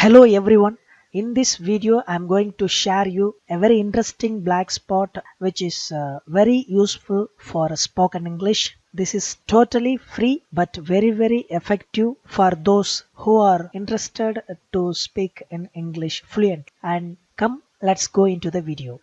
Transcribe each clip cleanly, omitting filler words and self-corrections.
Hello everyone. In this video I am going to share you a very interesting black spot which is very useful for spoken English. This is totally free but very effective for those who are interested to speak in English fluent. And come, let's go into the video.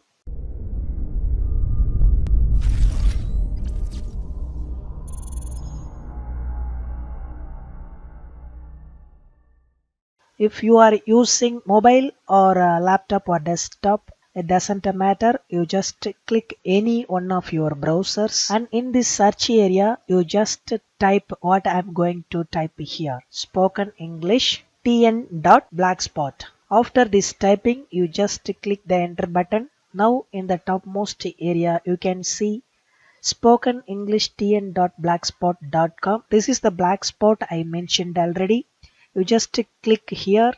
If you are using mobile or laptop or desktop, it doesn't matter. You just click any one of your browsers, and in this search area you just type what I'm going to type here: Spokenenglishtn.Blogspot. After this typing, you just click the enter button. Now in the topmost area you can see Spokenenglishtn.Blogspot.com. This is the blogspot I mentioned already. You just click here.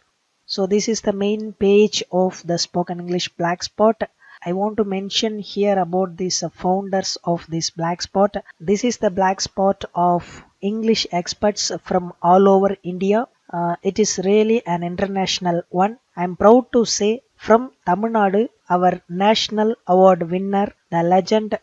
So this is the main page of the Spoken English Blogspot. I want to mention here about these founders of this Blogspot. This is the Blogspot of English experts from all over India. It is really an international one. I am proud to say from Tamil Nadu, our national award winner, the legend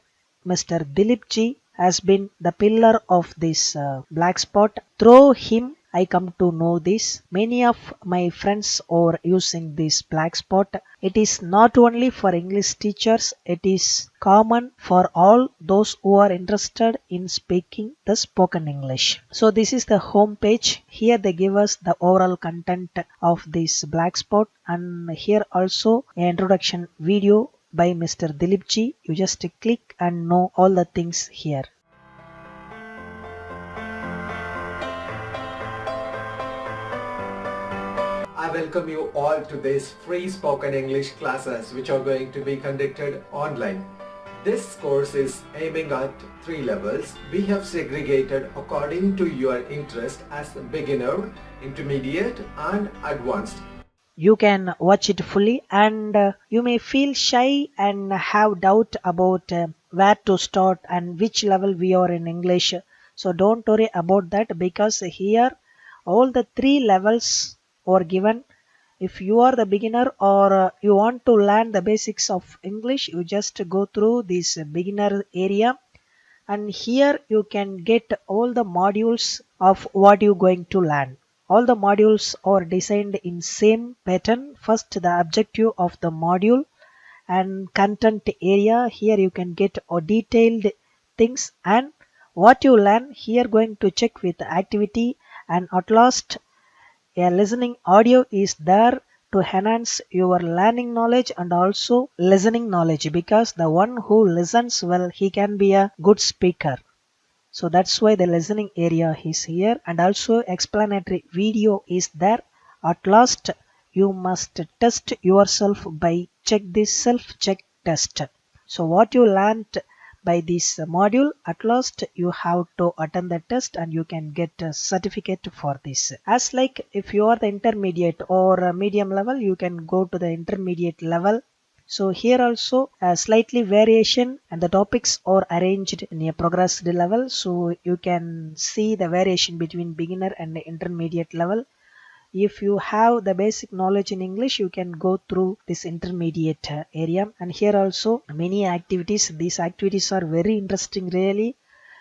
Mr. Dilip Ji, has been the pillar of this Blogspot. Through him I come to know this. Many of my friends are using this Blogspot. It is not only for English teachers, it is common for all those who are interested in speaking the spoken English. So this is the home page. Here they give us the overall content of this Blogspot, and here also an introduction video by Mr. Dilip Ji. You just click and know all the things here. I welcome you all to these free spoken English classes which are going to be conducted online. This course is aiming at 3 levels. We have segregated according to your interest as beginner, intermediate and advanced. You can watch it fully, and you may feel shy and have doubt about where to start and which level we are in English. So don't worry about that, because here all the 3 levels are given. If you are the beginner or you want to learn the basics of English, you just go through this beginner area, and here you can get all the modules of what you're going to learn. All the modules are designed in same pattern. First, the objective of the module and content area. Here you can get detailed things, and what you learn here going to check with activity, and at last a listening audio is there to enhance your learning knowledge and also listening knowledge, because the one who listens well, he can be a good speaker. So that's why the listening area is here, and also explanatory video is there. At last you must test yourself by check this self-check test. So what you learned by this module, at last you have to attend the test and you can get a certificate for this. As like if you are the intermediate or medium level, you can go to the intermediate level. So here also a slightly variation, and the topics are arranged in a progressed level, so you can see the variation between beginner and intermediate level. If you have the basic knowledge in English, you can go through this intermediate area. And here also many activities. These activities are very interesting really.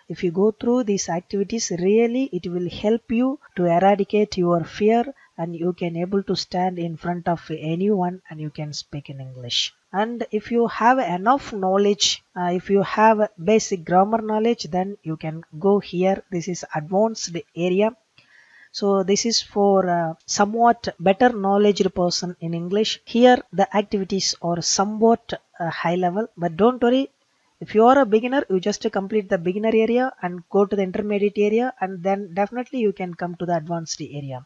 If you go through these activities, really it will help you to eradicate your fear, and you can able to stand in front of anyone and you can speak in English. And if you have enough knowledge, if you have basic grammar knowledge, then you can go here. This is advanced area. So this is for somewhat better knowledge person in English. Here the activities are somewhat high level, but don't worry. If you are a beginner, you just complete the beginner area and go to the intermediate area, and then definitely you can come to the advanced area.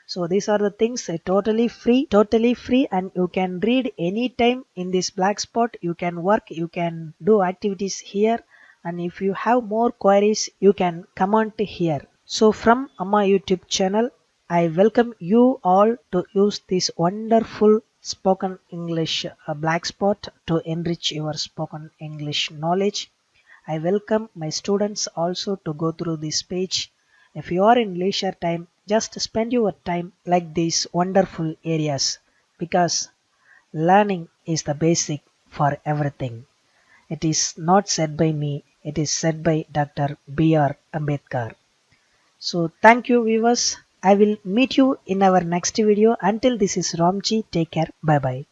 So these are the things totally free, and you can read anytime in this Blogspot. You can work, you can do activities here, and if you have more queries, you can comment here. So from my YouTube channel, I welcome you all to use this wonderful spoken English Blogspot to enrich your spoken English knowledge. I welcome my students also to go through this page. If you are in leisure time, Just spend your time like these wonderful areas because learning is the basic for everything. It is not said by me, it is said by Dr. B.R. Ambedkar. So thank you viewers. I will meet you in our next video. Until this is Ramji. Take care. Bye bye.